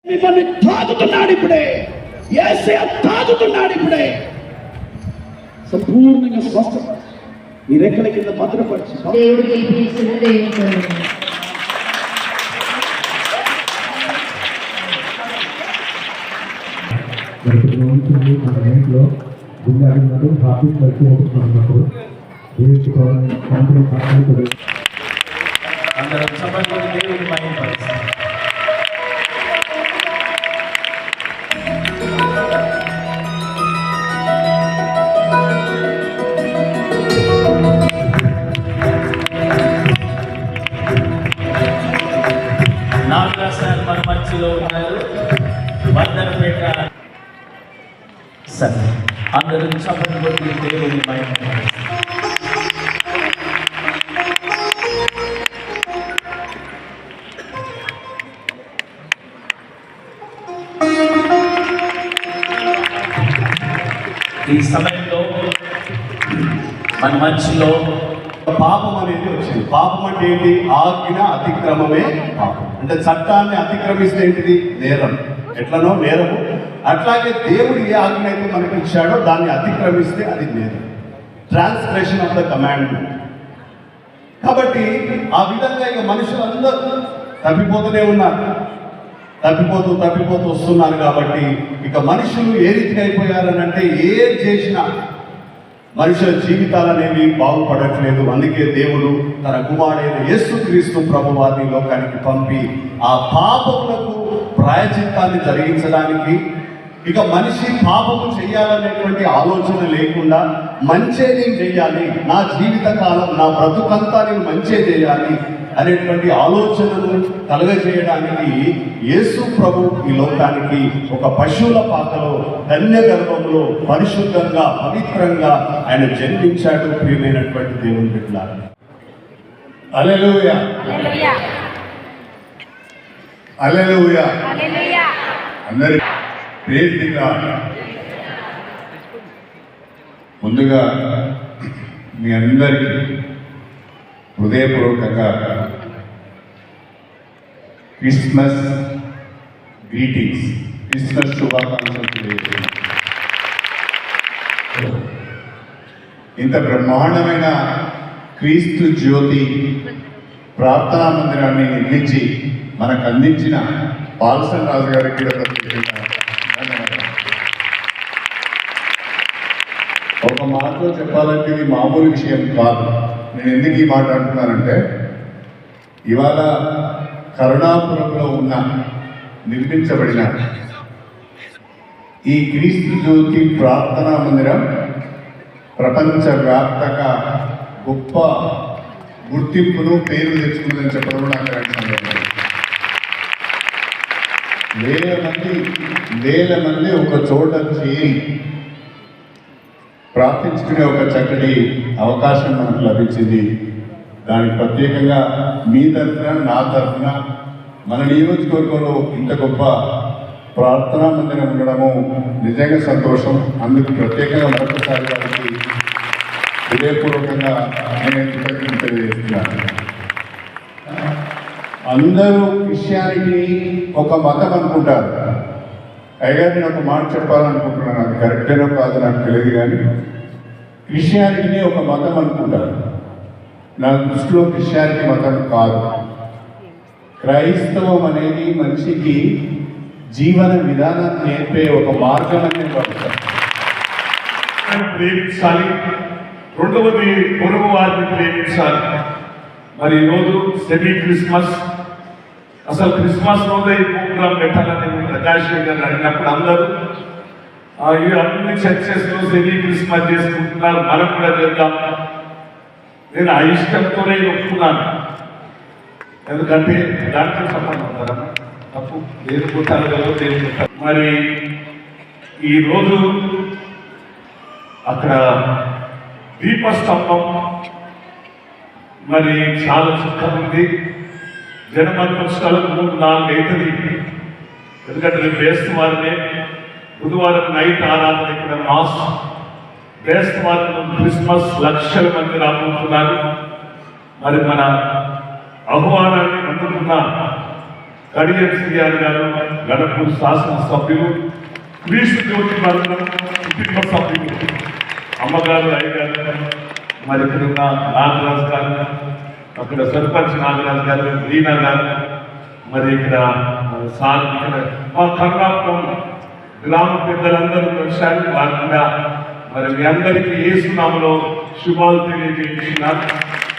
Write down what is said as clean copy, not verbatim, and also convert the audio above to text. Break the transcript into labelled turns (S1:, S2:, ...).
S1: మిమ్మల్ని తాగుతున్నాడు ఇప్పుడే, యేసయ్య తాగుతున్నాడు ఇప్పుడే. సంపూర్ణంగా స్వస్థత ఈ రెక్కల కింద భద్రపరిచి
S2: ఇంట్లో గుండె అడిగినట్టు ట్రాఫిక్ కలిసి ఓటుకున్నప్పుడు
S3: మన మధ్యలో ఉన్నారు. వందనపేట సరే అందరూ చప్పట్లు కొట్టి దేవుని మహిమపరుస్తారు. ఈ సమయంలో మన మధ్యలో
S4: పాపం అనేది వచ్చింది. పాపం అంటే ఏంటి? ఆజ్ఞ అతిక్రమమే పాపం. అంటే చట్టాన్ని అతిక్రమిస్తే ఏంటిది? నేరం. ఎట్లనో నేరము. అట్లాగే దేవుడు ఏ ఆజ్ఞ అయితే మనకి ఇచ్చాడో దాన్ని అతిక్రమిస్తే అది నేరం. Transgression of the commandment. కాబట్టి ఆ విధంగా ఇక మనుషులందరూ తప్పిపోతూనే ఉన్నారు. తప్పిపోతూ వస్తున్నారు. కాబట్టి ఇక మనుషులు ఏ రీతిగా అయిపోయారని అంటే ఏం చేసినా మనుషుల జీవితాలు అనేవి బాగుపడట్లేదు. అందుకే దేవుడు తన కుమారుడైన యేసుక్రీస్తు ప్రభువారిని లోకానికి పంపి ఆ పాపములకు ప్రాయశ్చిత్తాన్ని జరిగించడానికి, ఇక మనిషి పాపము చేయాలనేటువంటి ఆలోచన లేకుండా మంచే నేను చెయ్యాలి, నా జీవిత కాలం నా బ్రతుకంతా నేను మంచే చేయాలి అనేటువంటి ఆలోచనను కలుగజేయడానికి యేసు ప్రభు ఈ లోకానికి ఒక పశువుల పాకలో ధన్య గర్భంలో పరిశుద్ధంగా పవిత్రంగా ఆయన జన్మించాడు. ప్రియమైనటువంటి దేవుని బిడ్డలారా, హల్లెలూయా హల్లెలూయా. అందరి ప్రైజ్ ది లార్డ్. ముందుగా మీ అందరికీ హృదయపూర్వకంగా క్రిస్మస్ గ్రీటింగ్స్, క్రిస్మస్ శుభాకాంక్షలు తెలియజేస్తున్నాను. ఇంత బ్రహ్మాండమైన క్రీస్తు జ్యోతి ప్రార్థనా మందిరాన్ని నిర్మించి మనకు అందించిన పాల్సన్ రాజు గారికి కూడా ఒక మాటలో చెప్పాలంటే ఇది మామూలు విషయం కాదు. నేను ఎందుకు ఈ మాట అంటున్నానంటే, ఇవాళ కరుణాపురంలో ఉన్న నిర్మించబడిన ఈ క్రీస్తు జ్యోతి ప్రార్థనా మందిరం ప్రపంచవ్యాప్తంగా గొప్ప గుర్తింపును పేరు తెచ్చుకుందని చెప్పడం నాకు సందర్భం. వేల మంది ఒక చోట చేరి ప్రార్థించుకునే ఒక చక్కటి అవకాశం మనకు లభించింది. దానికి ప్రత్యేకంగా మీ తరఫున నా తరఫున మన నియోజకవర్గంలో ఇంత గొప్ప ప్రార్థనా మందిరం ఉండడము నిజంగా సంతోషం. అందుకు ప్రత్యేకంగా మరొకసారి వారికి హృదయపూర్వకంగా నేను కృతజ్ఞతలు తెలియజేస్తున్నాను. అందరూ క్రిస్టియానిటీ ఒక మతం అనుకుంటారు. అయినా నేను ఒక మాట చెప్పాలనుకుంటున్నాను, అది కరెక్టేనో కాదో నాకు తెలియదు, కానీ క్రిస్టియానిటీని ఒక మతం అనుకుంటారు. నా దృష్టిలో క్రిస్టియానిటీ మతం కాదు. క్రైస్తవం అనేది మనిషికి జీవన విధానాన్ని నేర్పే ఒక మార్గం అని భావిస్తాను.
S5: ప్రేమించాలి, రెండవది పొరుగు వారిని ప్రేమించాలి. మరి ఈరోజు సెమీ క్రిస్మస్, అసలు క్రిస్మస్ రోజే ఈ ప్రోగ్రాం పెట్టాలని ప్రకాష్ గారు అడిగినప్పుడు అందరూ అన్ని చర్చెస్లో సెమీ క్రిస్మస్ చేసుకుంటున్నారు, మనం కూడా చేద్దాం. నేను ఆ ఇష్టంతోనే ఒప్పుకున్నాను. ఎందుకంటే దాంట్లో సంబంధం కదా, తప్పు దేవుడు పుట్టాలి కదా, దేవుడు పుట్టాలి. మరి ఈరోజు అక్కడ దీపస్తంభం మరి చాలా చుక్కం ఉంది. జనమంతరాలకు 3-4 అవుతుంది. ఎందుకంటే రేపు బేస్తవారమే, బుధవారం నైట్ ఆరాధన ఇక్కడ మాస్, బేస్తవారం క్రిస్మస్, లక్షల మంది రాబోతున్నారు. మరి మన ఆహ్వానాన్ని అందుకున్న కడియం శ్రీయార్ గారు, గణపూర్ శాసనసభ్యులు, క్రీస్తు జ్యోతి బంధం కుటుంబ సభ్యులు, అమ్మగారు, అయ్యగారు, మరి ఇక్కడ ఉన్న నాగరాజు గారు, అక్కడ సర్పంచ్ నాగరాజు గారు, రీనా గారు, మరి ఇక్కడ మా కర్ణాపురం గ్రామ పెద్దలందరూ వచ్చారు. వారి మరి మీ అందరికీ యేసు నామములో శుభాలు తెలియజేస్తున్నారు.